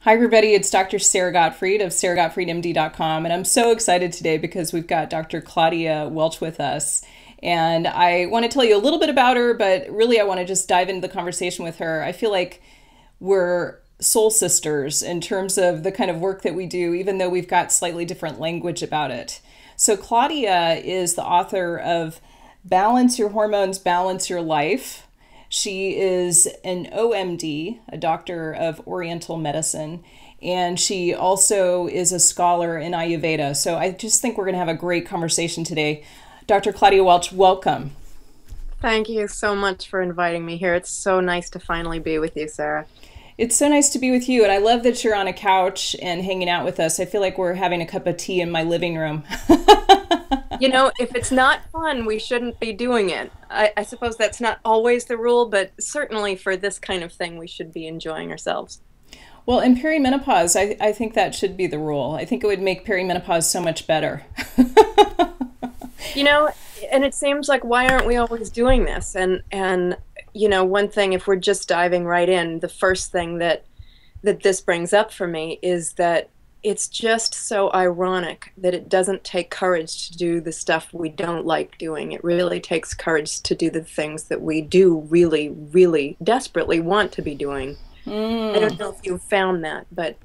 Hi, everybody. It's Dr. Sara Gottfried of SaraGottfriedMD.com. And I'm so excited today because we've got Dr. Claudia Welch with us. And I want to tell you a little bit about her, but really I want to just dive into the conversation with her. I feel like we're soul sisters in terms of the kind of work that we do, even though we've got slightly different language about it. So Claudia is the author of Balance Your Hormones, Balance Your Life. She is an OMD, a doctor of Oriental medicine, and she also is a scholar in Ayurveda. So I just think we're going to have a great conversation today. Dr. Claudia Welch, welcome. Thank you so much for inviting me here. It's so nice to finally be with you, Sarah. It's so nice to be with you, and I love that you're on a couch and hanging out with us. I feel like we're having a cup of tea in my living room. You know, if it's not fun, we shouldn't be doing it. I suppose that's not always the rule, but certainly for this kind of thing, we should be enjoying ourselves. Well, in perimenopause, I think that should be the rule. I think it would make perimenopause so much better. You know, and it seems like, why aren't we always doing this? And you know, one thing, if we're just diving right in, the first thing that this brings up for me is that it's just so ironic that it doesn't take courage to do the stuff we don't like doing. It really takes courage to do the things that we do really, really desperately want to be doing. I don't know if you've found that, but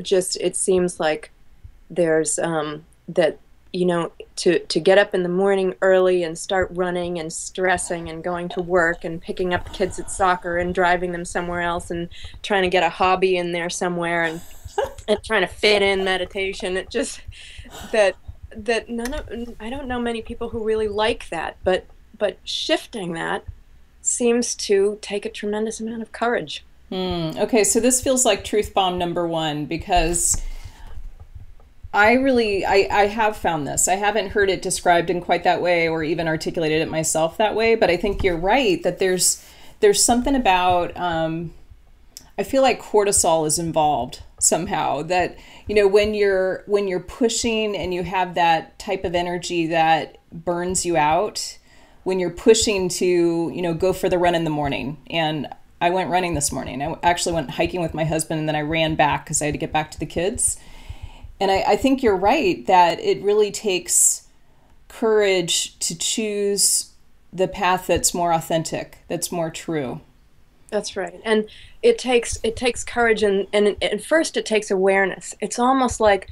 just it seems like there's that, you know, to get up in the morning early and start running and stressing and going to work and picking up the kids at soccer and driving them somewhere else and trying to get a hobby in there somewhere and trying to fit in meditation. It just that I don't know many people who really like that, but shifting that seems to take a tremendous amount of courage. Okay, so this feels like truth bomb number one because I have found this. I haven't heard it described in quite that way or even articulated it myself that way, but I think you're right that there's something about I feel like cortisol is involved somehow, that you know when you're pushing and you have that type of energy that burns you out, when you're pushing to, you know, go for the run in the morning. And I went running this morning. I actually went hiking with my husband and then I ran back because I had to get back to the kids. And I think you're right that it really takes courage to choose the path that's more authentic, that's more true. That's right. And it takes courage, and at first it takes awareness. It's almost like,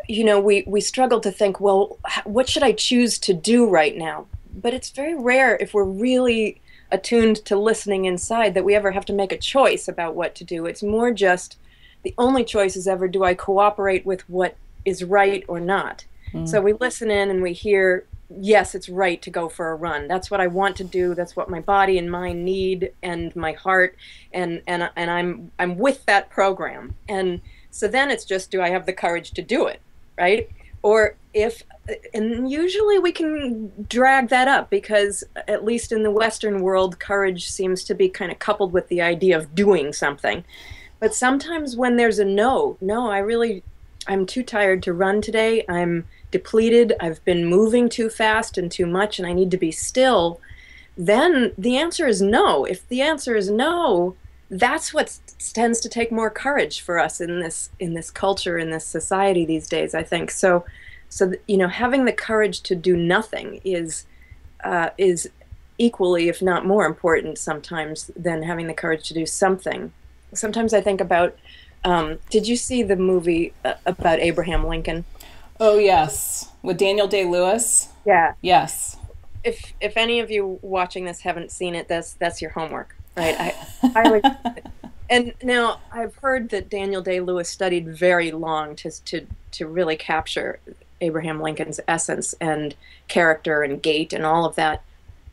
you know, we struggle to think, well, what should I choose to do right now? But it's very rare, if we're really attuned to listening inside, that we ever have to make a choice about what to do. It's more just the only choice is ever, do I cooperate with what is right or not? So we listen in and we hear, yes, it's right to go for a run. That's what I want to do. That's what my body and mind need, and my heart, and I'm with that program. And so then it's just, do I have the courage to do it, right? Or and usually we can drag that up because, at least in the Western world, courage seems to be kind of coupled with the idea of doing something. But sometimes when there's a no, I'm too tired to run today. I'm depleted. I've been moving too fast and too much, and I need to be still. Then the answer is no. If the answer is no, that's what tends to take more courage for us in this culture, in this society these days, I think. So you know, having the courage to do nothing is equally, if not more important sometimes, than having the courage to do something. Sometimes I think about, did you see the movie about Abraham Lincoln? Oh, yes. With Daniel Day-Lewis? Yeah. Yes. If any of you watching this haven't seen it, that's your homework, right? I highly. And now I've heard that Daniel Day-Lewis studied very long to really capture Abraham Lincoln's essence and character and gait and all of that.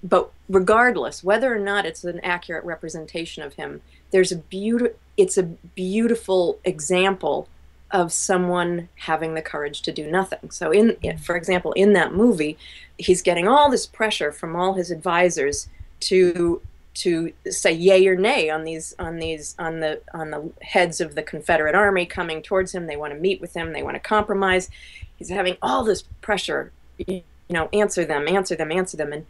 But regardless, whether or not it's an accurate representation of him, it's a beautiful example of someone having the courage to do nothing. So for example, in that movie, he's getting all this pressure from all his advisors to say yay or nay on the heads of the Confederate Army coming towards him. They want to meet with him, they want to compromise. He's having all this pressure, you know, answer them, and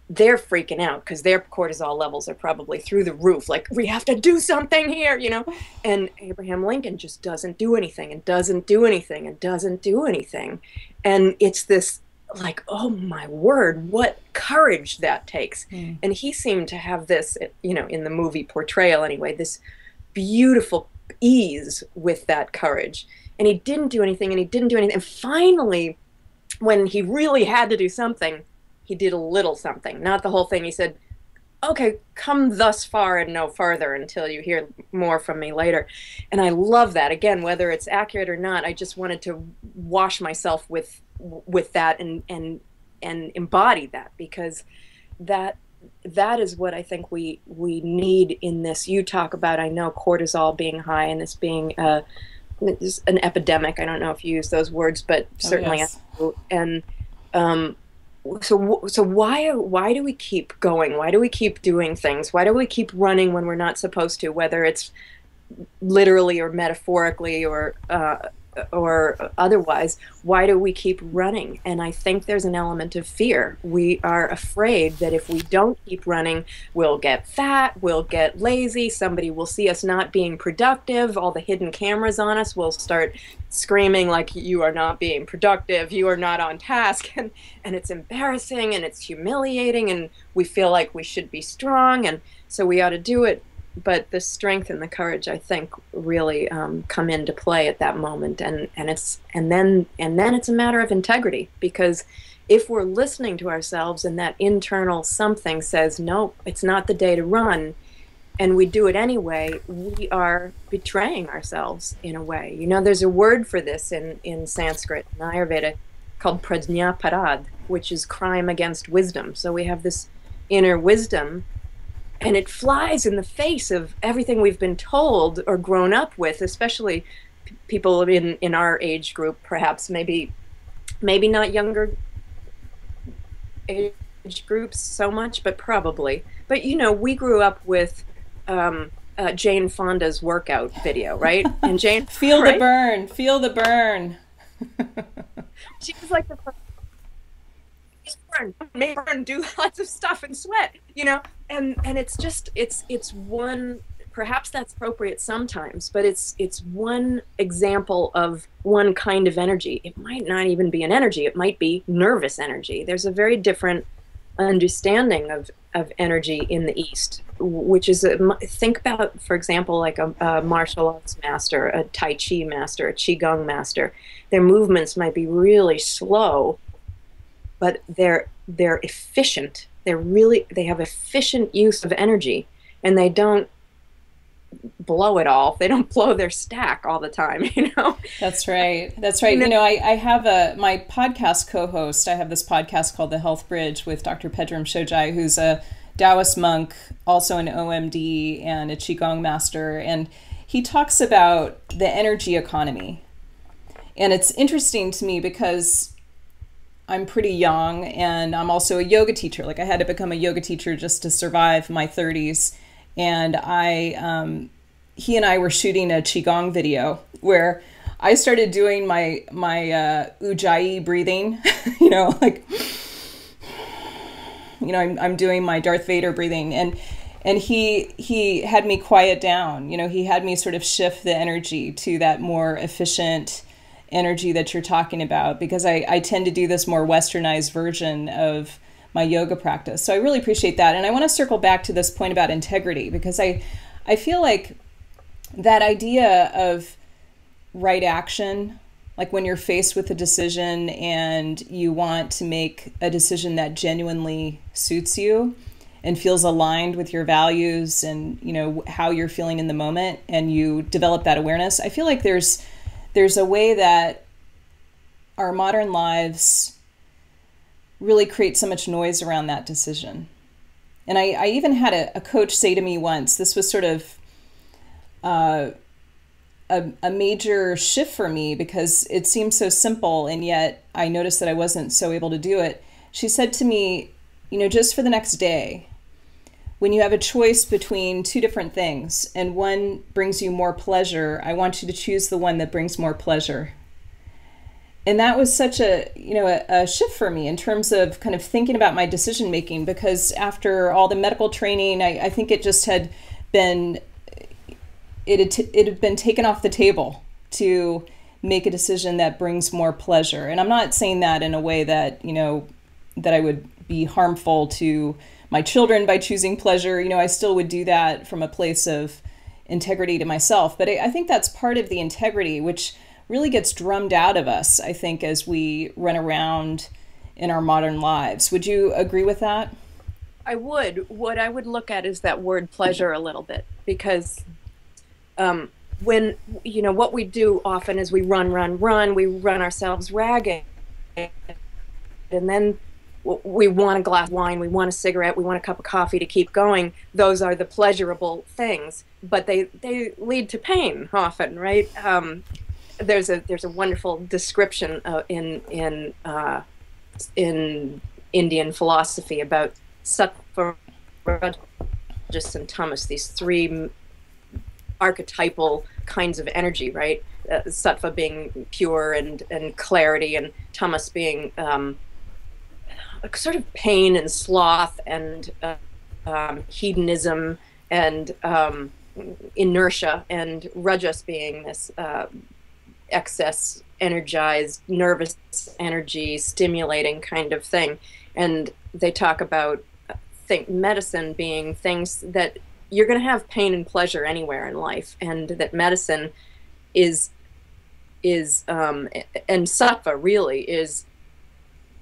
they're freaking out because their cortisol levels are probably through the roof. Like, we have to do something here, you know? And Abraham Lincoln just doesn't do anything and doesn't do anything and doesn't do anything. And it's this, like, oh my word, what courage that takes. And he seemed to have this, you know, in the movie portrayal anyway, this beautiful ease with that courage. And he didn't do anything, and he didn't do anything. And finally, when he really had to do something, he did a little something, not the whole thing. He said, okay, come thus far and no further until you hear more from me later. And I love that. Again, whether it's accurate or not, I just wanted to wash myself with that and embody that, because that is what I think we need in this. You talk about, I know, cortisol being high and this being an epidemic. I don't know if you use those words, but certainly. Yes. And so why do we keep going? Why do we keep doing things? Why do we keep running when we're not supposed to, whether it's literally or metaphorically or otherwise? Why do we keep running? And I think there's an element of fear. We are afraid that if we don't keep running, we'll get fat, we'll get lazy, somebody will see us not being productive, all the hidden cameras on us will start screaming like, you are not being productive, you are not on task, and it's embarrassing and it's humiliating, and we feel like we should be strong, and so we ought to do it. But the strength and the courage, I think, really come into play at that moment, and then it's a matter of integrity, because if we're listening to ourselves and that internal something says, no, it's not the day to run, and we do it anyway, we are betraying ourselves in a way. You know, there's a word for this in Sanskrit, in Ayurveda, called prajnaparad, which is crime against wisdom. So we have this inner wisdom, and it flies in the face of everything we've been told or grown up with, especially people in our age group, perhaps, maybe not younger age groups so much, but probably. But, you know, we grew up with Jane Fonda's workout video, right? And Jane, feel right? the burn, feel the burn. She was like the first, make burn, do lots of stuff and sweat, you know, and it's just it's one, perhaps that's appropriate sometimes, but it's one example of one kind of energy. It might not even be an energy, it might be nervous energy. There's a very different understanding of energy in the East, which is think about, for example, like a martial arts master, a Tai Chi master, a Qigong master. Their movements might be really slow, but they're efficient. They have efficient use of energy, and they don't blow it all. They don't blow their stack all the time, you know? That's right. That's right. You know, I have my podcast co-host, I have this podcast called The Health Bridge with Dr. Pedram Shojai, who's a Taoist monk, also an OMD and a Qigong master. And he talks about the energy economy. And it's interesting to me because I'm pretty young, and I'm also a yoga teacher. Like, I had to become a yoga teacher just to survive my 30s. And he and I were shooting a Qigong video where I started doing my Ujjayi breathing, you know, like, you know, I'm doing my Darth Vader breathing, and he had me quiet down. You know, he had me sort of shift the energy to that more efficient energy that you're talking about, because I tend to do this more westernized version of my yoga practice. So I really appreciate that. And I want to circle back to this point about integrity, because I feel like that idea of right action, like when you're faced with a decision and you want to make a decision that genuinely suits you and feels aligned with your values and, you know, how you're feeling in the moment, and you develop that awareness, I feel like there's a way that our modern lives really create so much noise around that decision. And I even had a coach say to me once, this was sort of a major shift for me, because it seemed so simple, and yet I noticed that I wasn't so able to do it. She said to me, you know, just for the next day, when you have a choice between two different things and one brings you more pleasure, I want you to choose the one that brings more pleasure. And that was such a, a shift for me in terms of kind of thinking about my decision making, because after all the medical training, I think it just had been, it had been taken off the table to make a decision that brings more pleasure. And I'm not saying that in a way that, that I would be harmful to my children by choosing pleasure. I still would do that from a place of integrity to myself. But I think that's part of the integrity, which really gets drummed out of us, I think, as we run around in our modern lives. Would you agree with that? I would. What I would look at is that word pleasure a little bit, because when, what we do often is we run, we run ourselves ragged, and then we want a glass of wine, we want a cigarette, we want a cup of coffee to keep going. Those are the pleasurable things, but they lead to pain often, right? There's a wonderful description in Indian philosophy about sattva, rajas, and tamas, these three archetypal kinds of energy, right? Sattva being pure and clarity, and tamas being a sort of pain and sloth and hedonism and inertia, and rajas being this excess, energized, nervous energy, stimulating kind of thing. And they talk about medicine being things that you're going to have pain and pleasure anywhere in life, and that medicine is and sattva really is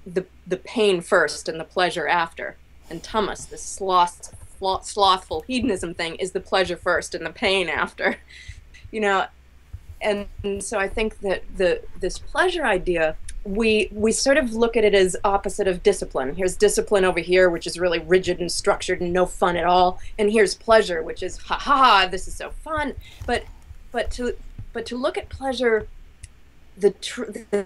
the pain first and the pleasure after, and tamas, the slothful hedonism thing, is the pleasure first and the pain after. And so I think that this pleasure idea, we sort of look at it as opposite of discipline. Here's discipline over here, which is really rigid and structured and no fun at all, and here's pleasure, which is ha ha, this is so fun. But to look at pleasure, the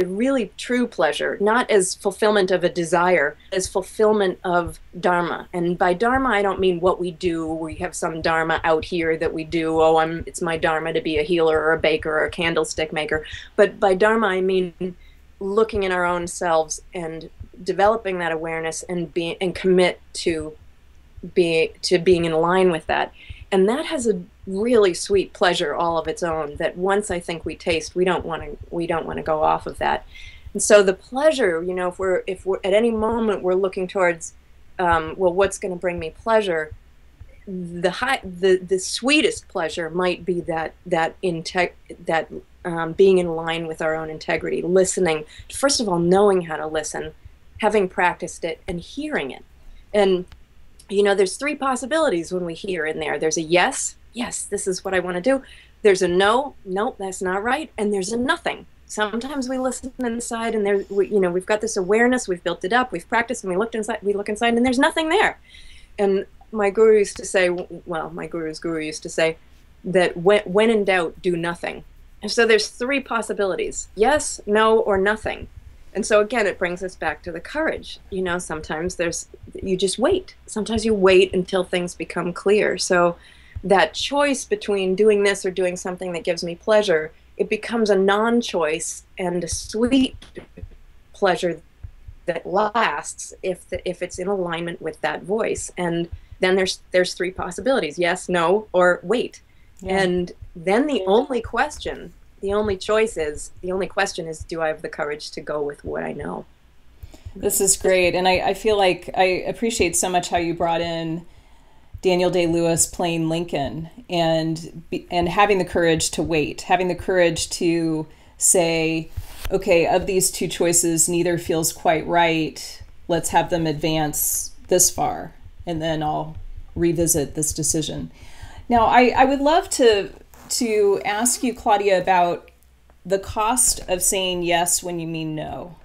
really true pleasure, not as fulfillment of a desire, as fulfillment of dharma. And by dharma, I don't mean what we do. We have some dharma out here that we do. It's my dharma to be a healer or a baker or a candlestick maker. But by dharma, I mean looking in our own selves and developing that awareness and commit to being in line with that. And that has a really sweet pleasure all of its own, that once I think we taste, we don't want to go off of that. And so the pleasure, if we're at any moment we're looking towards, what's going to bring me pleasure, the sweetest pleasure might be that being in line with our own integrity, listening, first of all, knowing how to listen, having practiced it, and hearing it. And there's three possibilities when we hear in there. There's a yes, this is what I want to do. There's a no, that's not right. And there's a nothing. Sometimes we listen inside, and we've got this awareness, we've built it up, we've practiced, and we look inside, and there's nothing there. And my guru used to say, my guru's guru used to say that when in doubt, do nothing. And so there's three possibilities: yes, no, or nothing. And so again, it brings us back to the courage. Sometimes you just wait. Sometimes you wait until things become clear. So that choice between doing this or doing something that gives me pleasure, it becomes a non-choice and a sweet pleasure that lasts if it's in alignment with that voice. And then there's three possibilities: yes, no, or wait. Yeah. And then the only question is, do I have the courage to go with what I know? This is great. And I feel like I appreciate so much how you brought in Daniel Day-Lewis playing Lincoln, and having the courage to wait, having the courage to say, okay, of these two choices, neither feels quite right. Let's have them advance this far, and then I'll revisit this decision. Now, I would love to ask you, Claudia, about the cost of saying yes when you mean no.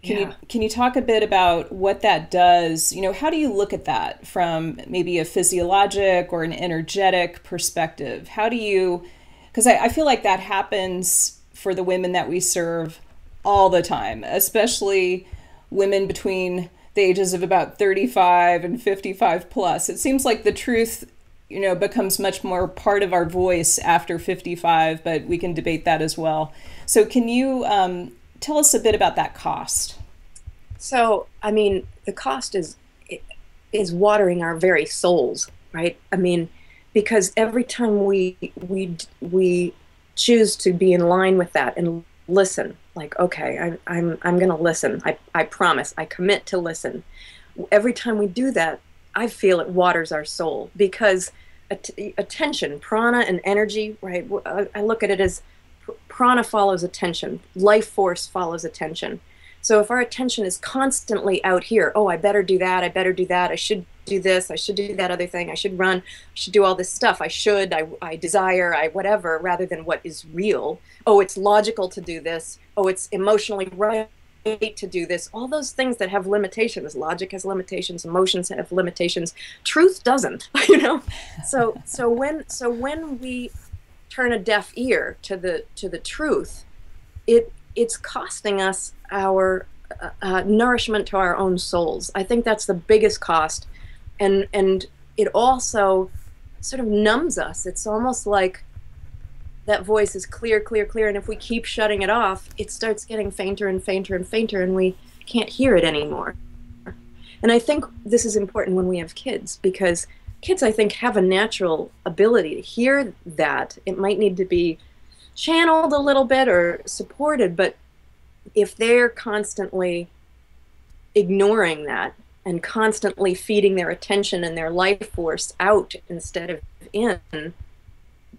Can you talk a bit about what that does? How do you look at that from maybe a physiologic or an energetic perspective? Because I feel like that happens for the women that we serve all the time, especially women between the ages of about 35 and 55 plus. It seems like the truth becomes much more part of our voice after 55, but we can debate that as well. So can you tell us a bit about that cost? So, I mean, the cost is watering our very souls, right? I mean, because every time we choose to be in line with that and listen, like, okay, I'm going to listen. I promise, I commit to listen. Every time we do that, I feel it waters our soul, because attention, prana and energy, right? I look at it as prana follows attention, life force follows attention. So if our attention is constantly out here, oh, I better do that, I better do that, I should do this, I should do that other thing, I should run, I should do all this stuff, I desire, I whatever, rather than what is real. Oh, it's logical to do this. Oh, it's emotionally right to do this. All those things that have limitations. Logic has limitations, emotions have limitations. Truth doesn't, you know? So when we turn a deaf ear to the truth, it's costing us our nourishment to our own souls. I think that's the biggest cost, and it also sort of numbs us. It's almost like that voice is clear, clear, clear, and if we keep shutting it off, it starts getting fainter and fainter and fainter, and we can't hear it anymore. And I think this is important when we have kids, because kids, I think, have a natural ability to hear that. It might need to be channeled a little bit or supported, but if they're constantly ignoring that and constantly feeding their attention and their life force out instead of in,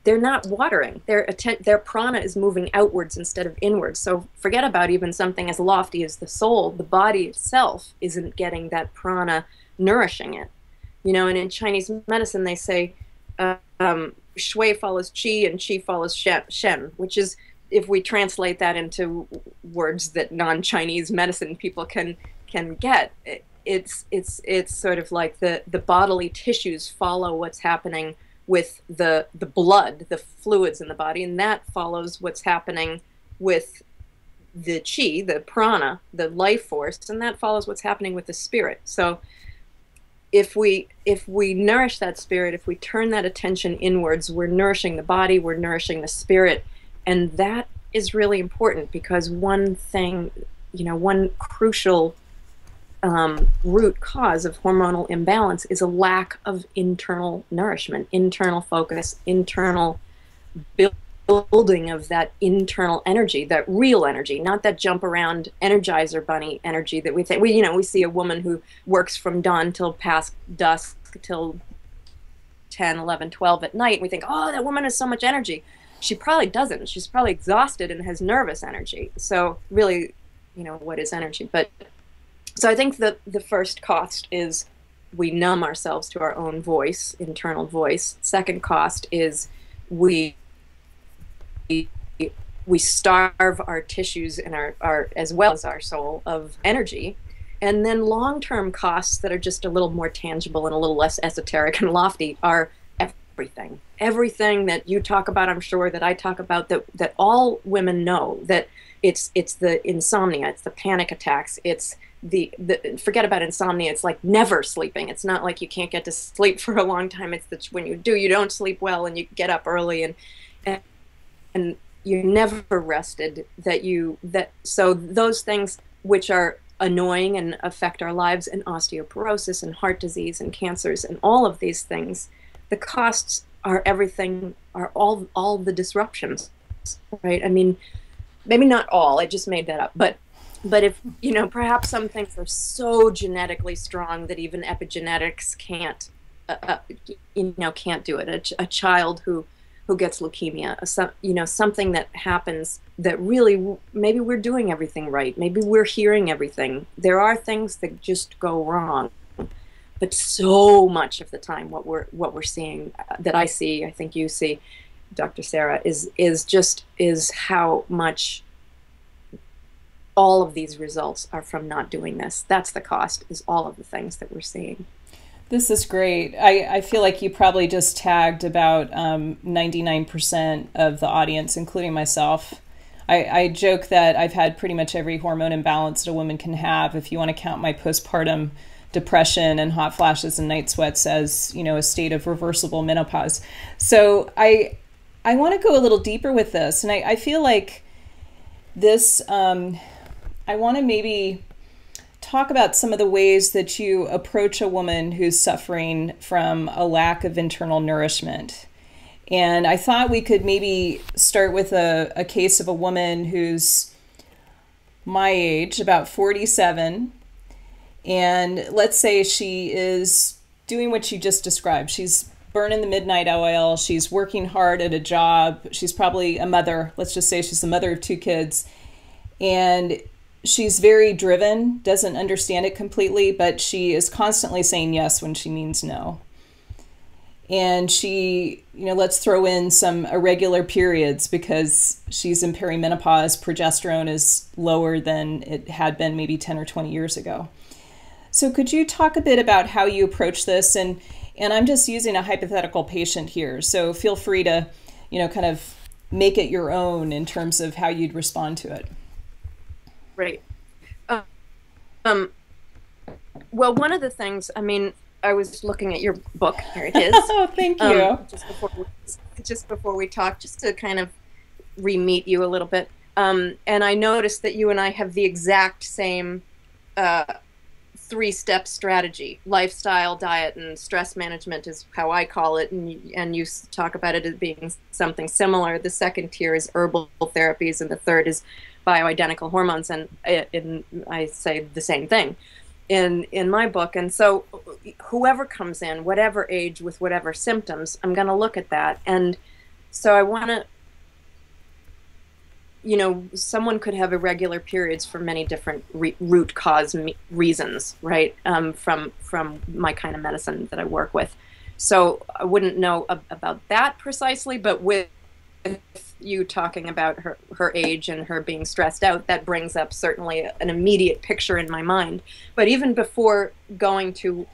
they're not watering. Their prana is moving outwards instead of inwards. So forget about even something as lofty as the soul. The body itself isn't getting that prana nourishing it. You know, and in Chinese medicine they say shui follows qi and qi follows shen, which is, if we translate that into words that non-Chinese medicine people can get, it's sort of like the bodily tissues follow what's happening with the blood, the fluids in the body, and that follows what's happening with the qi, the prana, the life force, and that follows what's happening with the spirit. So if we nourish that spirit, if we turn that attention inwards, we're nourishing the body, we're nourishing the spirit. And that is really important, because one thing, one crucial root cause of hormonal imbalance is a lack of internal nourishment, internal focus, internal building of that internal energy, that real energy, not that jump around Energizer Bunny energy that we think. We see a woman who works from dawn till past dusk till 10, 11, 12 at night, and we think, oh, that woman has so much energy. She probably doesn't. She's probably exhausted and has nervous energy. So really, what is energy? But so I think that the first cost is we numb ourselves to our own voice, internal voice. Second cost is we starve our tissues and our as well as our soul of energy. And then long-term costs that are just a little more tangible and a little less esoteric and lofty are everything that you talk about, I'm sure, that I talk about, that all women know, that it's the insomnia, it's the panic attacks, it's the forget about insomnia, it's like never sleeping. It's not like you can't get to sleep for a long time. It's that when you do, you don't sleep well, and you get up early, and you're never rested, so those things which are annoying and affect our lives, and osteoporosis and heart disease and cancers and all of these things, the costs are everything, are all the disruptions, right? I mean, maybe not all, I just made that up, but if, perhaps some things are so genetically strong that even epigenetics can't do it. A child who gets leukemia, something that happens that really, maybe we're doing everything right, maybe we're hearing everything. There are things that just go wrong. But so much of the time, what we're seeing, that I see, I think you see, Dr. Sara, is how much all of these results are from not doing this. That's the cost, is all of the things that we're seeing. This is great. I feel like you probably just tagged about 99% of the audience, including myself. I joke that I've had pretty much every hormone imbalance that a woman can have, if you want to count my postpartum depression and hot flashes and night sweats as, you know, a state of reversible menopause. So I want to go a little deeper with this, and I feel like this, I want to maybe talk about some of the ways that you approach a woman who's suffering from a lack of internal nourishment. And I thought we could maybe start with a case of a woman who's my age, about 47. And let's say she is doing what you just described. She's burning the midnight oil. She's working hard at a job. She's probably a mother. Let's just say she's the mother of 2 kids. And she's very driven, doesn't understand it completely, but she is constantly saying yes when she means no. And she, you know, let's throw in some irregular periods because she's in perimenopause. Progesterone is lower than it had been maybe 10 or 20 years ago. So could you talk a bit about how you approach this? And I'm just using a hypothetical patient here, so feel free to, you know, kind of make it your own in terms of how you'd respond to it. Right. Well, one of the things, I mean, I was looking at your book. Here it is. Oh, thank you. Just before we talk, just to kind of re-meet you a little bit. And I noticed that you and I have the exact same 3-step strategy. Lifestyle, diet, and stress management is how I call it. And you talk about it as being something similar. The second tier is herbal therapies, and the third is bioidentical hormones. And I say the same thing in my book. And so whoever comes in, whatever age, with whatever symptoms, I'm going to look at that. And so I want to, you know, someone could have irregular periods for many different root cause reasons, right? From my kind of medicine that I work with. So I wouldn't know about that precisely, but with you talking about her age and her being stressed out, that brings up certainly an immediate picture in my mind. But even before going to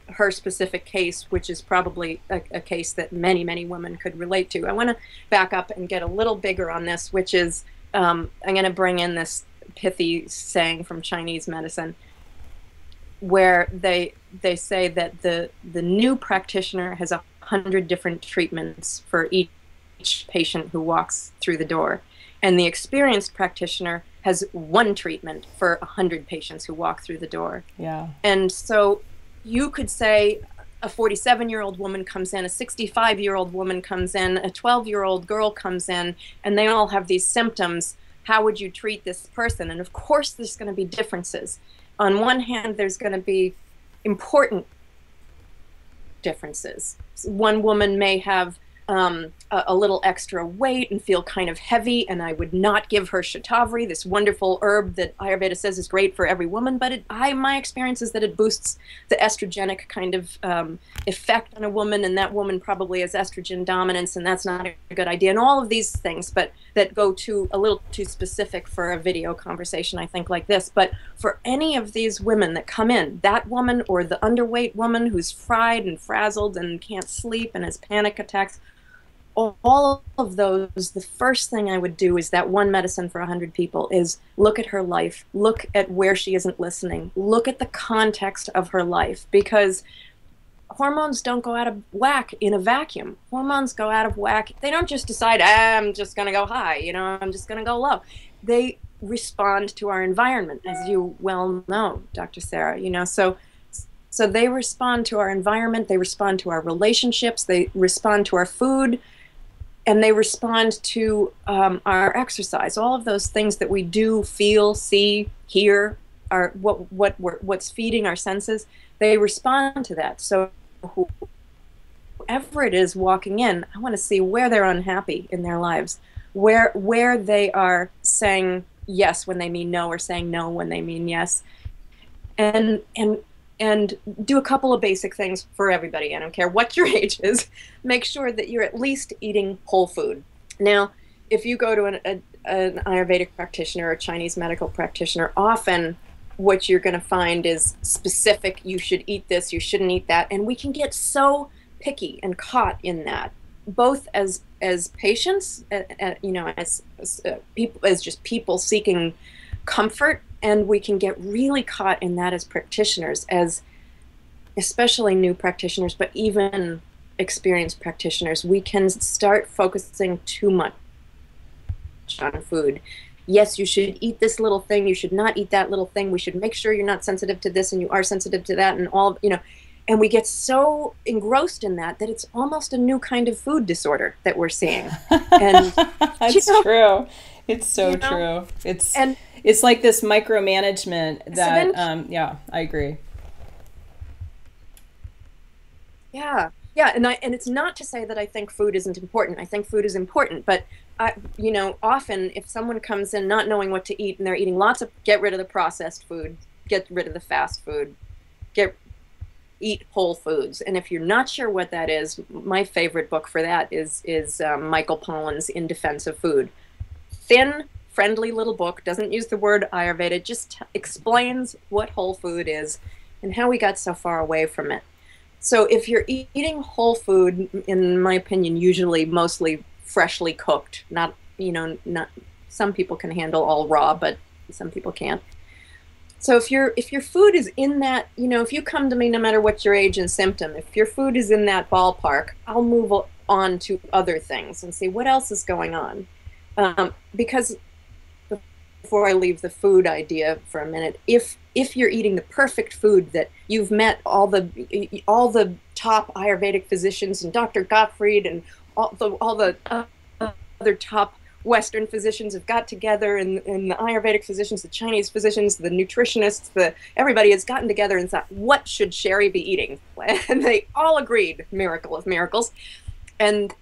her specific case, which is probably a case that many, many women could relate to, I want to back up and get a little bigger on this, which is, I'm going to bring in this pithy saying from Chinese medicine, where they say that the new practitioner has 100 different treatments for each patient who walks through the door, and the experienced practitioner has 1 treatment for 100 patients who walk through the door. Yeah. And so you could say a 47-year-old woman comes in, a 65-year-old woman comes in, a 12-year-old girl comes in, and they all have these symptoms. How would you treat this person? And of course there's going to be differences. On one hand, there's going to be important differences. One woman may have a little extra weight and feel kind of heavy, and I would not give her shatavari, this wonderful herb that Ayurveda says is great for every woman, but my experience is that it boosts the estrogenic kind of effect on a woman, and that woman probably has estrogen dominance, and that's not a good idea, and all of these things, but that go to a little too specific for a video conversation, I think, like this. But for any of these women that come in, that woman or the underweight woman who's fried and frazzled and can't sleep and has panic attacks, all of those, the first thing I would do is that one medicine for 100 people is look at her life, look at where she isn't listening, look at the context of her life, because hormones don't go out of whack in a vacuum. Hormones go out of whack. They don't just decide, I'm just going to go high, you know, I'm just going to go low. They respond to our environment, as you well know, Dr. Sara, you know, so they respond to our environment, they respond to our relationships, they respond to our food, and they respond to our exercise. All of those things that we do, feel, see, hear, are what's feeding our senses, they respond to that. So whoever it is walking in, I want to see where they're unhappy in their lives, where they are saying yes when they mean no, or saying no when they mean yes, and do a couple of basic things for everybody. I don't care what your age is. Make sure that you're at least eating whole food. Now, if you go to an Ayurvedic practitioner or a Chinese medical practitioner, often what you're going to find is specific, you should eat this, you shouldn't eat that, and we can get so picky and caught in that, both as patients, you know, as people, as just people seeking comfort And we can get really caught in that as practitioners, as especially new practitioners, but even experienced practitioners. We can start focusing too much on food. Yes, you should eat this little thing, you should not eat that little thing, we should make sure you're not sensitive to this and you are sensitive to that, and all, you know, and we get so engrossed in that that it's almost a new kind of food disorder that we're seeing. And that's true. It's so true. And it's like this micromanagement that yeah, I agree. Yeah. Yeah, and it's not to say that I think food isn't important. I think food is important, but you know, often if someone comes in not knowing what to eat and they're eating lots of, get rid of the processed food, get rid of the fast food, eat whole foods. And if you're not sure what that is, my favorite book for that is Michael Pollan's In Defense of Food. Thin, friendly little book, doesn't use the word Ayurveda, just explains what whole food is and how we got so far away from it. So if you're eating whole food, in my opinion, usually mostly freshly cooked, not, you know, not, some people can handle all raw, but some people can't. So if your food is in that, you know, if you come to me, no matter what your age and symptom, if your food is in that ballpark, I'll move on to other things and see what else is going on. Because before I leave the food idea for a minute, if you're eating the perfect food, that you've met all the top Ayurvedic physicians and Dr. Gottfried and all the other top Western physicians have got together, and the Ayurvedic physicians, the Chinese physicians, the nutritionists, everybody has gotten together and thought, what should Sherry be eating? And they all agreed, miracle of miracles. And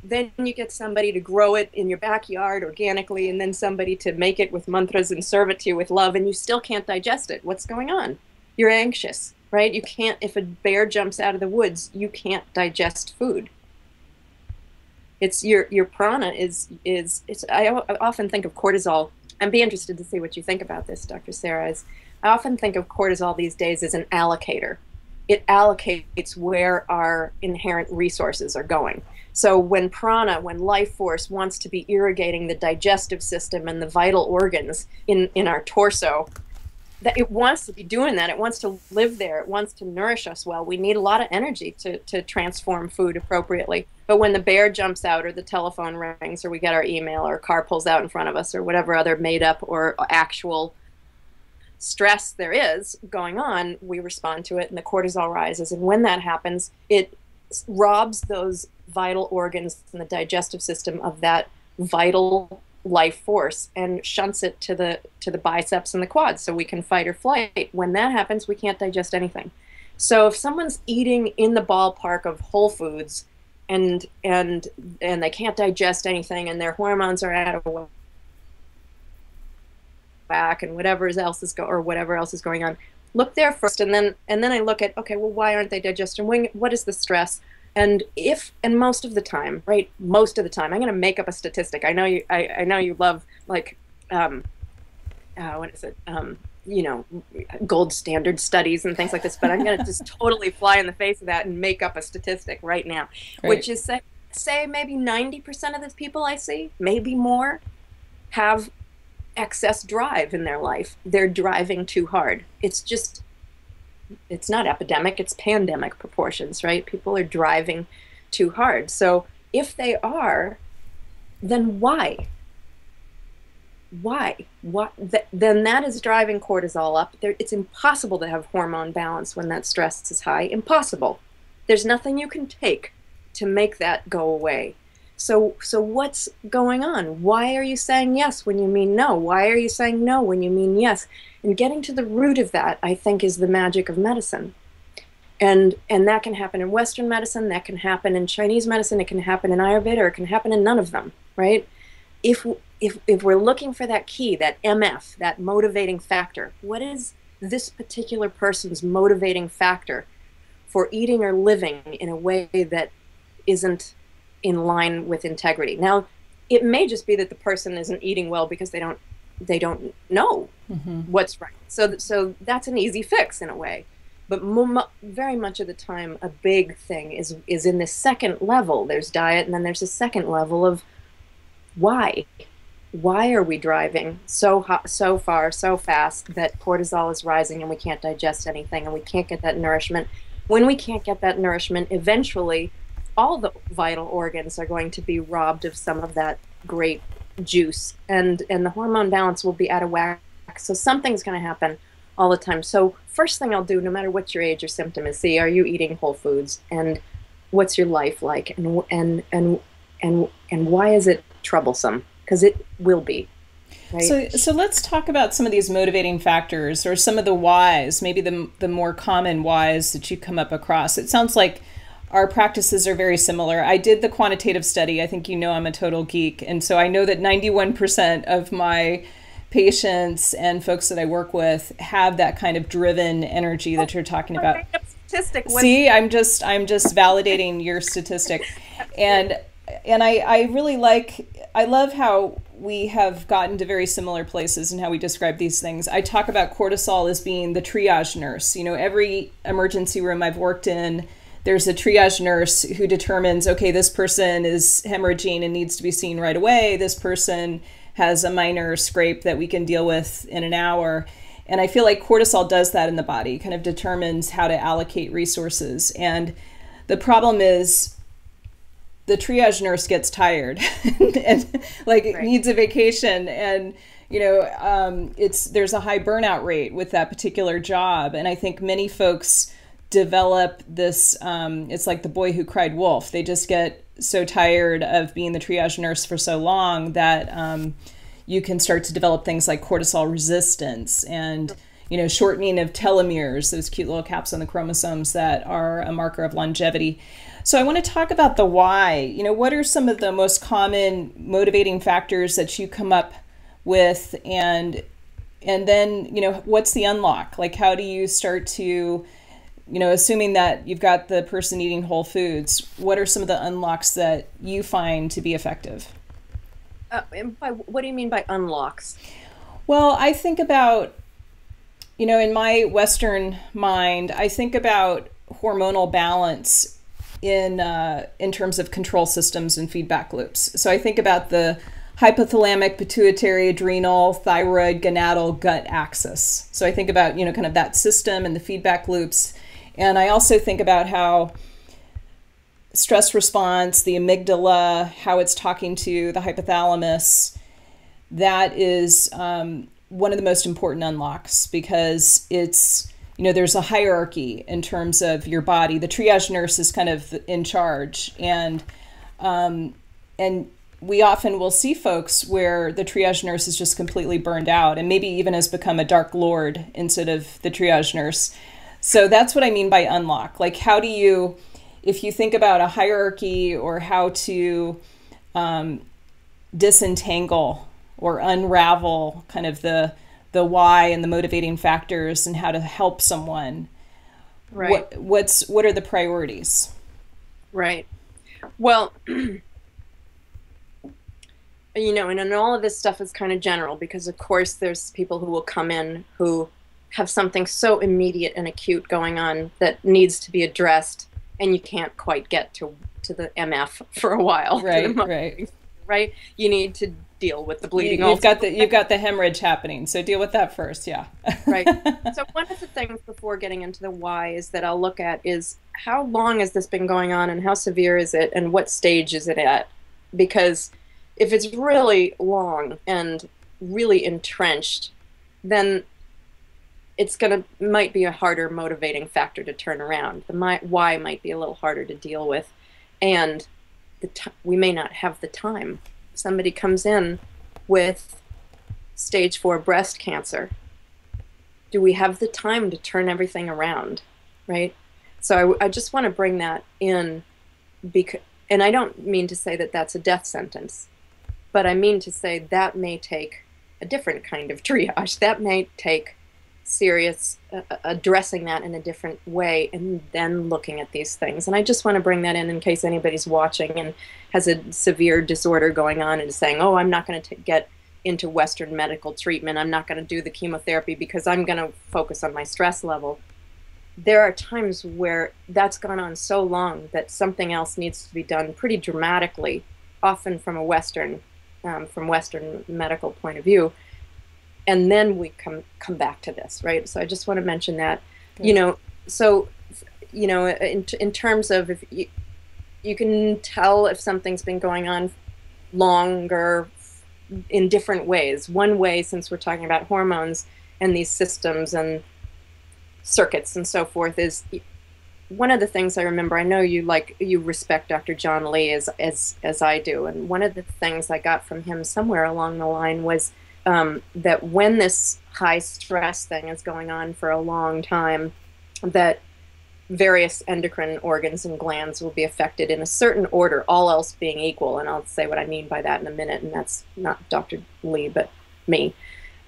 then you get somebody to grow it in your backyard organically, and then somebody to make it with mantras and serve it to you with love, and you still can't digest it. What's going on? You're anxious, right? You can't, if a bear jumps out of the woods, you can't digest food. It's your prana I often think of cortisol. I'd be interested to see what you think about this, Dr. Sara. I often think of cortisol these days as an allocator. It allocates where our inherent resources are going. So when prana, when life force wants to be irrigating the digestive system and the vital organs in our torso, that it wants to be doing that. It wants to live there. It wants to nourish us well. We need a lot of energy to transform food appropriately. But when the bear jumps out, or the telephone rings, or we get our email, or a car pulls out in front of us, or whatever other made up or actual stress there is going on, we respond to it and the cortisol rises. And when that happens, it robs those vital organs in the digestive system of that vital life force and shunts it to the biceps and the quads so we can fight or flight. When that happens, we can't digest anything. So if someone's eating in the ballpark of whole foods and they can't digest anything and their hormones are out of whack and whatever else is going on, look there first, and then I look at, okay, well, why aren't they digesting? What is the stress? And most of the time, right? Most of the time, I'm going to make up a statistic. I know you love, like, what is it? You know, gold standard studies and things like this, but I'm going to just totally fly in the face of that and make up a statistic right now, right. Which is say maybe 90% of the people I see, maybe more, have excess drive in their life. They're driving too hard. It's not epidemic, it's pandemic proportions, right? People are driving too hard. So if they are, then why? Then that is driving cortisol up. It's impossible to have hormone balance when that stress is high. Impossible. There's nothing you can take to make that go away. So what's going on? Why are you saying yes when you mean no? Why are you saying no when you mean yes? And getting to the root of that, I think, is the magic of medicine. And that can happen in Western medicine, that can happen in Chinese medicine, it can happen in Ayurveda, or it can happen in none of them, right? If we're looking for that key, that MF, that motivating factor, what is this particular person's motivating factor for eating or living in a way that isn't in line with integrity? Now, it may just be that the person isn't eating well because they don't know what's right. So that's an easy fix in a way. But very much of the time, a big thing is in the second level. There's diet, and then there's a second level of why. why are we driving so so far, so fast that cortisol is rising and we can't digest anything and we can't get that nourishment? When we can't get that nourishment, eventually all the vital organs are going to be robbed of some of that great juice, and the hormone balance will be out of whack. So something's going to happen all the time. So first thing I'll do, no matter what your age or symptom is, see, are you eating whole foods, and what's your life like, and why is it troublesome? Because it will be. Right? So let's talk about some of these motivating factors, or some of the whys, maybe the more common whys that you come up across. It sounds like our practices are very similar. I did the quantitative study. I think you know I'm a total geek. And so I know that 91% of my patients and folks that I work with have that kind of driven energy that you're talking about. See, I'm just validating your statistic. And I really I love how we have gotten to very similar places in how we describe these things. I talk about cortisol as being the triage nurse. You know, every emergency room I've worked in, there's a triage nurse who determines, okay, this person is hemorrhaging and needs to be seen right away. This person has a minor scrape that we can deal with in an hour. And I feel like cortisol does that in the body, kind of determines how to allocate resources. And the problem is the triage nurse gets tired and like needs a vacation. And, you know, there's a high burnout rate with that particular job. And I think many folks develop this, it's like the boy who cried wolf. They just get so tired of being the triage nurse for so long that you can start to develop things like cortisol resistance and, you know, shortening of telomeres, those cute little caps on the chromosomes that are a marker of longevity. So I want to talk about the why. You know, what are some of the most common motivating factors that you come up with, and then, you know, what's the unlock? Like, how do you start to, you know, assuming that you've got the person eating whole foods, what are some of the unlocks that you find to be effective? What do you mean by unlocks? Well, I think about, you know, in my Western mind, I think about hormonal balance in terms of control systems and feedback loops. So I think about the hypothalamic, pituitary, adrenal, thyroid, gonadal, gut axis. So I think about, you know, kind of that system and the feedback loops. And I also think about how stress response, the amygdala, how it's talking to the hypothalamus, that is one of the most important unlocks, because it's, you know, there's a hierarchy in terms of your body. The triage nurse is kind of in charge, and we often will see folks where the triage nurse is just completely burned out and maybe even has become a dark lord instead of the triage nurse. So that's what I mean by unlock. Like, how do you, if you think about a hierarchy, or how to disentangle or unravel kind of the why and the motivating factors and how to help someone, right? What are the priorities? Right. Well, you know, and all of this stuff is kind of general, because of course there's people who will come in who have something so immediate and acute going on that needs to be addressed, and you can't quite get to the MF for a while. Right. You need to deal with the bleeding. You've got the hemorrhage happening, so deal with that first. Yeah. Right. So one of the things before getting into the why is that I'll look at is, how long has this been going on, and how severe is it, and what stage is it at? Because if it's really long and really entrenched, then it's might be a harder motivating factor to turn around. The why might be a little harder to deal with, and we may not have the time. Somebody comes in with stage 4 breast cancer. Do we have the time to turn everything around, right? So I just want to bring that in, and I don't mean to say that that's a death sentence, but I mean to say that may take a different kind of triage. That may take serious addressing that in a different way, and then looking at these things. And I just want to bring that in case anybody's watching and has a severe disorder going on and is saying, oh, I'm not going to get into Western medical treatment. I'm not going to do the chemotherapy because I'm going to focus on my stress level. There are times where that's gone on so long that something else needs to be done pretty dramatically, often from a Western from Western medical point of view. And then we come back to this, right? So I just want to mention that, you know, so, you know, in terms of if you can tell if something's been going on longer in different ways. One way, since we're talking about hormones and these systems and circuits and so forth, is one of the things I remember. I know you respect Dr. John Lee as I do, and one of the things I got from him somewhere along the line was that when this high stress thing is going on for a long time, that various endocrine organs and glands will be affected in a certain order, all else being equal. And I'll say what I mean by that in a minute, and that's not Dr. Lee, but me.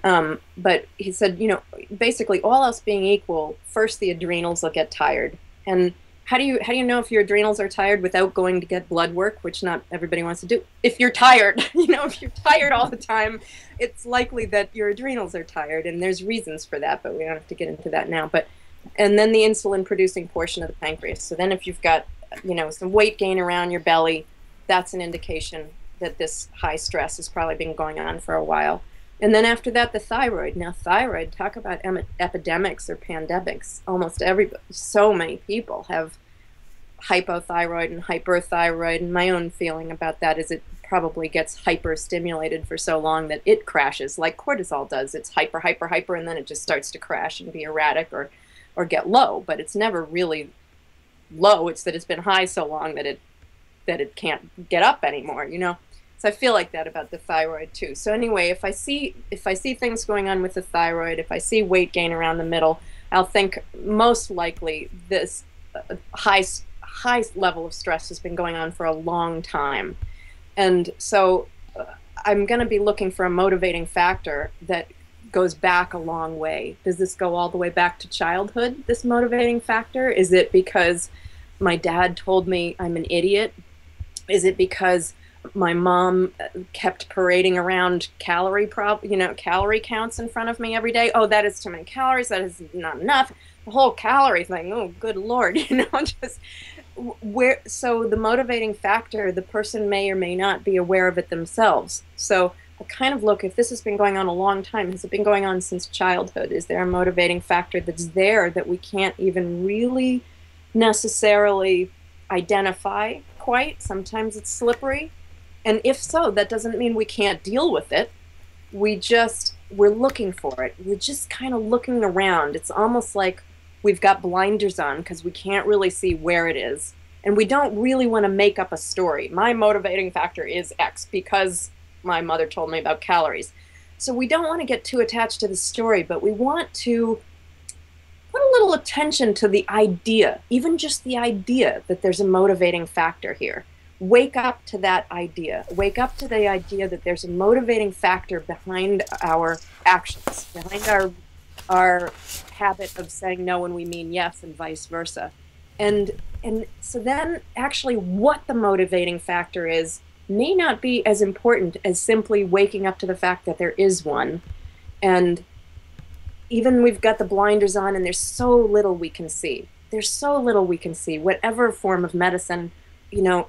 But he said, you know, basically all else being equal, first the adrenals will get tired. And how do you know if your adrenals are tired without going to get blood work, which not everybody wants to do? If you're tired, you know, if you're tired all the time, it's likely that your adrenals are tired, and there's reasons for that, but we don't have to get into that now. But and then the insulin producing portion of the pancreas. So then if you've got, you know, some weight gain around your belly, that's an indication that this high stress has probably been going on for a while. And then after that, the thyroid. Now, thyroid, talk about epidemics or pandemics. Almost everybody, so many people have hypothyroid and hyperthyroid. And my own feeling about that is it probably gets hyper-stimulated for so long that it crashes, like cortisol does. It's hyper, hyper, hyper, and then it just starts to crash and be erratic or get low. But it's never really low. It's that it's been high so long that it can't get up anymore, you know? So I feel like that about the thyroid too. So anyway, if I see things going on with the thyroid, if I see weight gain around the middle, I'll think most likely this high level of stress has been going on for a long time. And so I'm going to be looking for a motivating factor that goes back a long way. Does this go all the way back to childhood, this motivating factor? Is it because my dad told me I'm an idiot? Is it because my mom kept parading around calorie counts in front of me every day? Oh, that is too many calories. That is not enough. The whole calorie thing. Oh, good Lord. You know, just where. So the motivating factor, the person may or may not be aware of it themselves. So I kind of look, if this has been going on a long time, has it been going on since childhood? Is there a motivating factor that's there that we can't even really necessarily identify quite? Sometimes it's slippery. And if so, that doesn't mean we can't deal with it. We're looking for it. We're just kind of looking around. It's almost like we've got blinders on because we can't really see where it is. And we don't really want to make up a story. My motivating factor is X because my mother told me about calories. So we don't want to get too attached to the story, but we want to put a little attention to the idea, even just the idea that there's a motivating factor here. Wake up to that idea. Wake up to the idea that there's a motivating factor behind our actions, behind our habit of saying no when we mean yes, and vice versa. And so then actually what the motivating factor is may not be as important as simply waking up to the fact that there is one. And even we've got the blinders on and there's so little we can see. There's so little we can see. Whatever form of medicine, you know,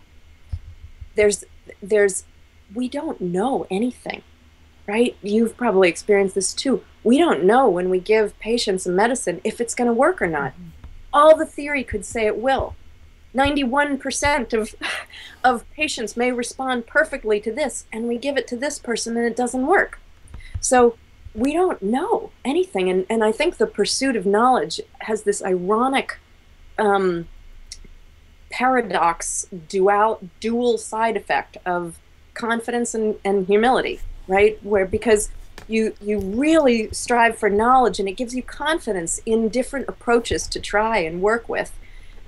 we don't know anything, right? You've probably experienced this too. We don't know when we give patients a medicine if it's going to work or not. All the theory could say it will. 91% of patients may respond perfectly to this, and we give it to this person and it doesn't work. So we don't know anything. And I think the pursuit of knowledge has this ironic paradox, dual side effect of confidence and humility, right? Where because you really strive for knowledge and it gives you confidence in different approaches to try and work with.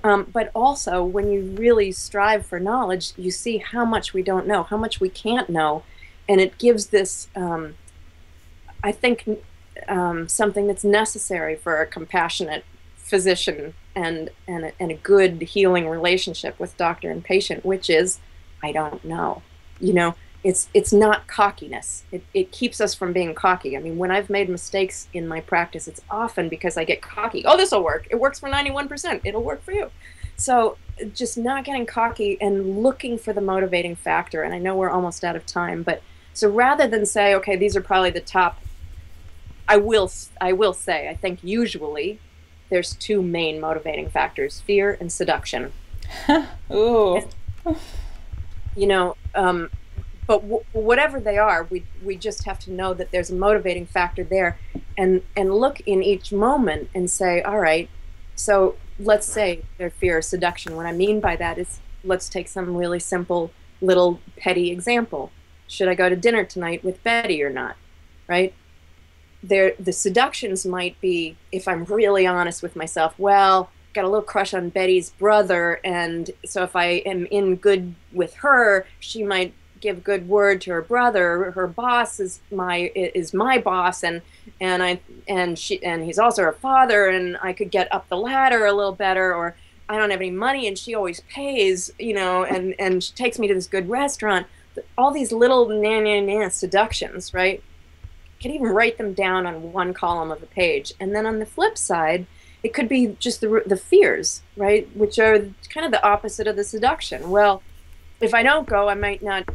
But also when you really strive for knowledge, you see how much we don't know, how much we can't know. And it gives this, I think, something that's necessary for a compassionate physician and a good healing relationship with doctor and patient, which is, I don't know. You know, it's not cockiness. It keeps us from being cocky. I mean, when I've made mistakes in my practice, it's often because I get cocky. Oh, this will work. It works for 91%. It'll work for you. So just not getting cocky and looking for the motivating factor. And I know we're almost out of time, but So rather than say, okay, these are probably the top, I will say, I think usually there's two main motivating factors: fear and seduction. Ooh. And, you know, but whatever they are, we just have to know that there's a motivating factor there, and look in each moment and say, all right, so let's say their fear or seduction. What I mean by that is, let's take some really simple little petty example. Should I go to dinner tonight with Betty or not? Right? The seductions might be, if I'm really honest with myself, well, got a little crush on Betty's brother, and so if I am in good with her, she might give good word to her brother. Her boss is my boss, and he's also her father, and I could get up the ladder a little better. Or I don't have any money, and she always pays, and she takes me to this good restaurant. All these little seductions, right? Can even write them down on one column of a page. And then on the flip side, it could be just the fears, right? Which are kind of the opposite of the seduction. Well, if I don't go, I might not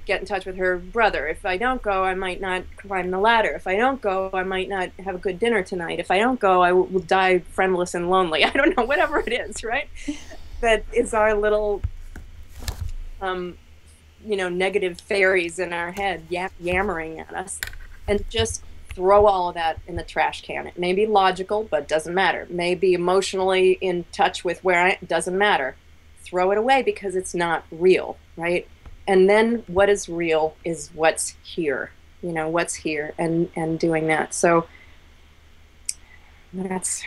get in touch with her brother. If I don't go, I might not climb the ladder. If I don't go, I might not have a good dinner tonight. If I don't go, I will die friendless and lonely. I don't know, whatever it is, right? That is our little, negative fairies in our head yammering at us. And just throw all of that in the trash can. It may be logical, but doesn't matter. It may be emotionally in touch with doesn't matter. Throw it away because it's not real, right? And then what is real is what's here, what's here, and doing that. So that's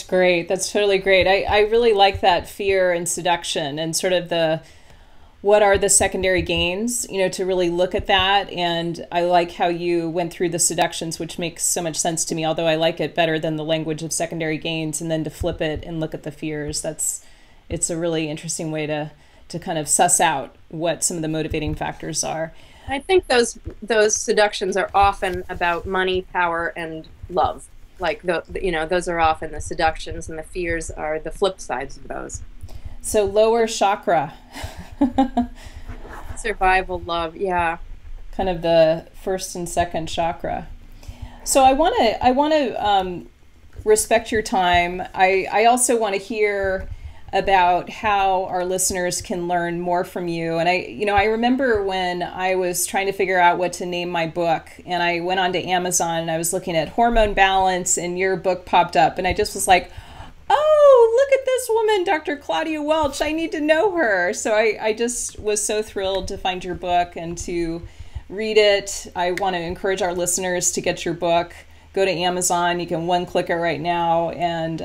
great. That's totally great. I really like that fear and seduction and sort of what are the secondary gains, to really look at that. And I like how you went through the seductions, which makes so much sense to me, although I like it better than the language of secondary gains, and then to flip it and look at the fears. It's a really interesting way to kind of suss out what some of the motivating factors are. I think those seductions are often about money, power, and love. Like those are often the seductions, and the fears are the flip sides of those. So lower chakra. Survival, love, yeah. Kind of the first and second chakra. So I want to respect your time. I also want to hear about how our listeners can learn more from you. And I remember when I was trying to figure out what to name my book, and I went onto Amazon and I was looking at hormone balance, and your book popped up, and I just was like, oh, look at this woman, Dr. Claudia Welch. I need to know her. So I just was so thrilled to find your book and to read it. I want to encourage our listeners to get your book. Go to Amazon. You can one-click it right now and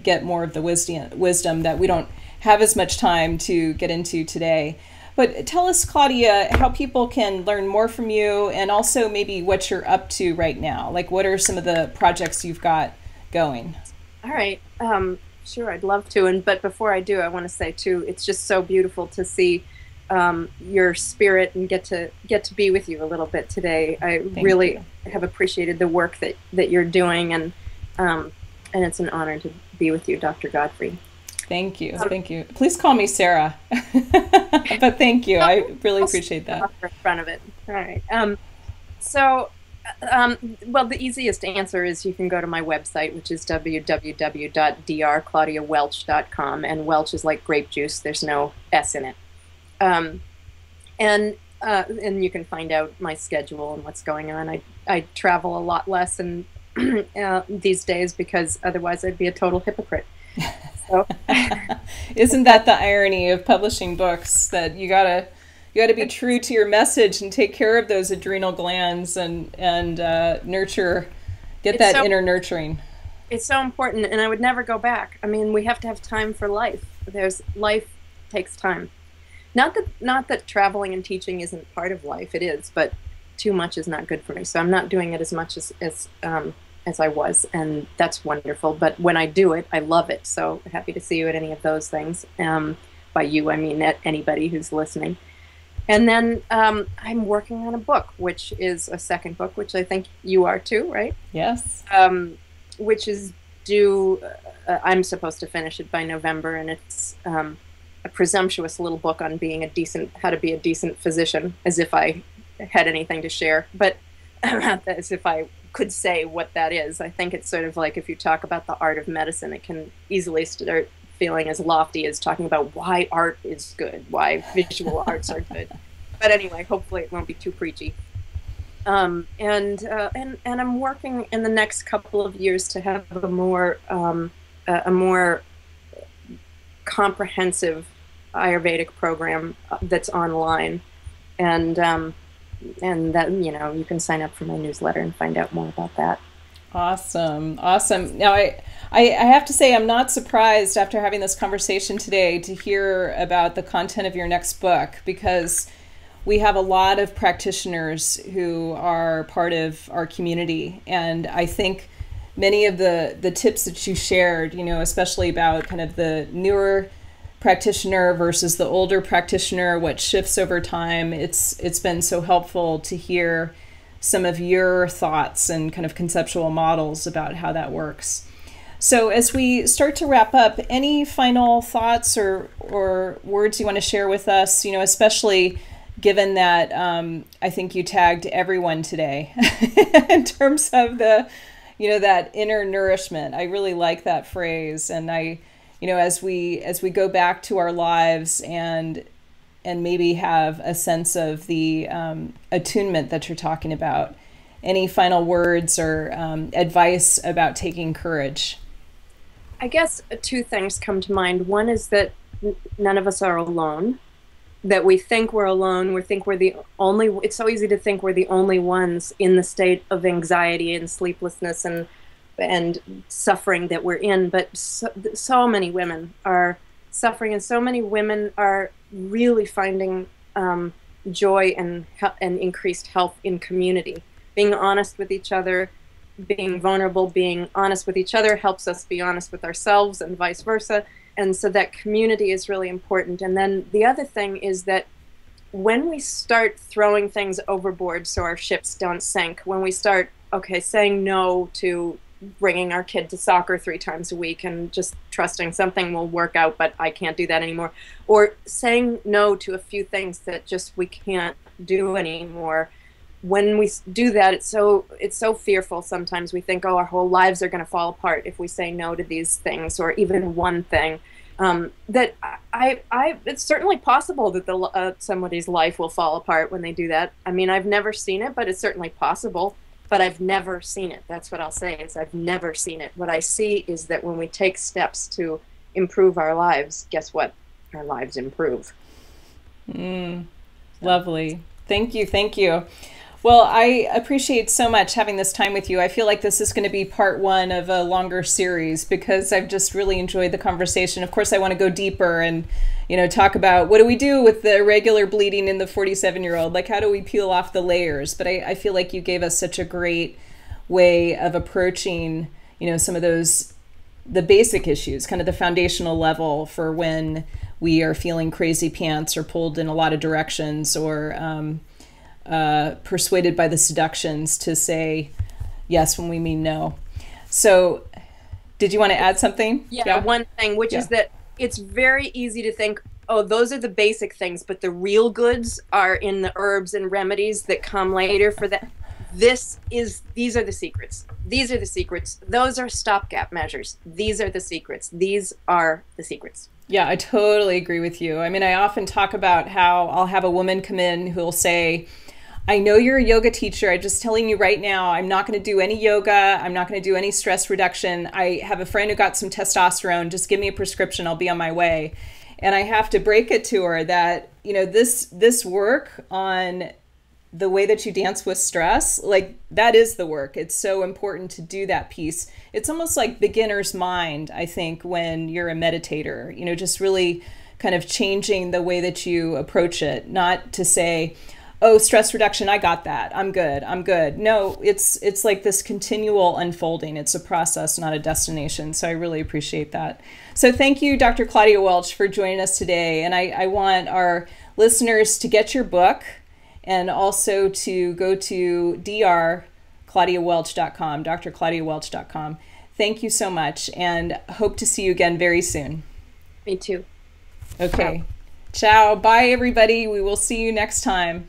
get more of the wisdom that we don't have as much time to get into today. But tell us, Claudia, how people can learn more from you, and also maybe what you're up to right now. Like, what are some of the projects you've got going? All right. Sure, I'd love to. But before I do, I want to say too, it's just so beautiful to see your spirit and get to be with you a little bit today. I really have appreciated the work that you're doing, and it's an honor to be with you, Dr. Gottfried. Thank you. Thank you. Please call me Sara. But thank you. I really appreciate that. In front of it. All right. Well, the easiest answer is you can go to my website, which is www.drclaudiawelch.com, and Welch is like grape juice. There's no S in it. And you can find out my schedule and what's going on. I travel a lot less these days, because otherwise I'd be a total hypocrite. So. Isn't that the irony of publishing books, that you gotta be true to your message and take care of those adrenal glands and nurture, get that inner nurturing. It's so important, and I would never go back. I mean, we have to have time for life. Life takes time. Not that traveling and teaching isn't part of life. It is, but too much is not good for me. So I'm not doing it as much as I was, and that's wonderful. But when I do it, I love it. So happy to see you at any of those things. By you, I mean at anybody who's listening. And then I'm working on a book, which is a second book, which I think you are too, right? Yes. Which is due, I'm supposed to finish it by November, and it's a presumptuous little book on being how to be a decent physician, as if I had anything to share, but as if I could say what that is. I think it's sort of like if you talk about the art of medicine, it can easily start feeling as lofty as talking about why art is good, why visual arts are good. But anyway, hopefully it won't be too preachy. And I'm working in the next couple of years to have a more comprehensive Ayurvedic program that's online, and that, you know, you can sign up for my newsletter and find out more about that. Awesome. Awesome. Now, I have to say, I'm not surprised after having this conversation today to hear about the content of your next book, because we have a lot of practitioners who are part of our community. And I think many of the tips that you shared, you know, especially about kind of the newer practitioner versus the older practitioner, what shifts over time, it's been so helpful to hear some of your thoughts and kind of conceptual models about how that works. So as we start to wrap up, any final thoughts or words you want to share with us, you know, especially given that I think you tagged everyone today in terms of the, you know, that inner nourishment. I really like that phrase. And you know, as we go back to our lives and maybe have a sense of the attunement that you're talking about, any final words or advice about taking courage? I guess two things come to mind. One is that none of us are alone, that we think we're alone. We think we're the only, it's so easy to think we're the only ones in the state of anxiety and sleeplessness and suffering that we're in, but so many women are suffering, and so many women are really finding joy and increased health in community. Being honest with each other, being vulnerable, being honest with each other helps us be honest with ourselves and vice versa. And so that community is really important. And then the other thing is that when we start throwing things overboard so our ships don't sink, when we start, okay, saying no to bringing our kid to soccer 3 times a week and just trusting something will work out, but I can't do that anymore, or saying no to a few things that just we can't do anymore. When we do that, it's so fearful. Sometimes we think, oh, our whole lives are going to fall apart if we say no to these things, or even one thing. That it's certainly possible that somebody's life will fall apart when they do that. I mean, I've never seen it, but it's certainly possible. But I've never seen it. That's what I'll say, is I've never seen it. What I see is that when we take steps to improve our lives, guess what? Our lives improve. Lovely. Thank you. Thank you. Well, I appreciate so much having this time with you. I feel like this is going to be part 1 of a longer series because I've just really enjoyed the conversation. Of course, I want to go deeper and, you know, talk about what do we do with the irregular bleeding in the 47-year-old? Like, how do we peel off the layers? But I feel like you gave us such a great way of approaching, you know, some of those, the basic issues, kind of the foundational level for when we are feeling crazy pants or pulled in a lot of directions, or persuaded by the seductions to say yes when we mean no. So did you want to add something? Yeah. One thing, which is that it's very easy to think, oh, those are the basic things, but the real goods are in the herbs and remedies that come later for that. These are the secrets. These are the secrets. Those are stopgap measures. These are the secrets. These are the secrets. Yeah, I totally agree with you. I mean, I often talk about how I'll have a woman come in who'll say, I know you're a yoga teacher. I'm just telling you right now, I'm not going to do any yoga. I'm not going to do any stress reduction. I have a friend who got some testosterone. Just give me a prescription. I'll be on my way. And I have to break it to her that, you know, this work on the way that you dance with stress, like that is the work. It's so important to do that piece. It's almost like beginner's mind, I think, when you're a meditator, you know, just really kind of changing the way that you approach it, not to say, oh, stress reduction, I got that. I'm good. No, it's like this continual unfolding. It's a process, not a destination. So I really appreciate that. So thank you, Dr. Claudia Welch, for joining us today. And I want our listeners to get your book and also to go to drclaudiawelch.com, drclaudiawelch.com. Thank you so much, and hope to see you again very soon. Me too. Okay. Ciao. Bye, everybody. We will see you next time.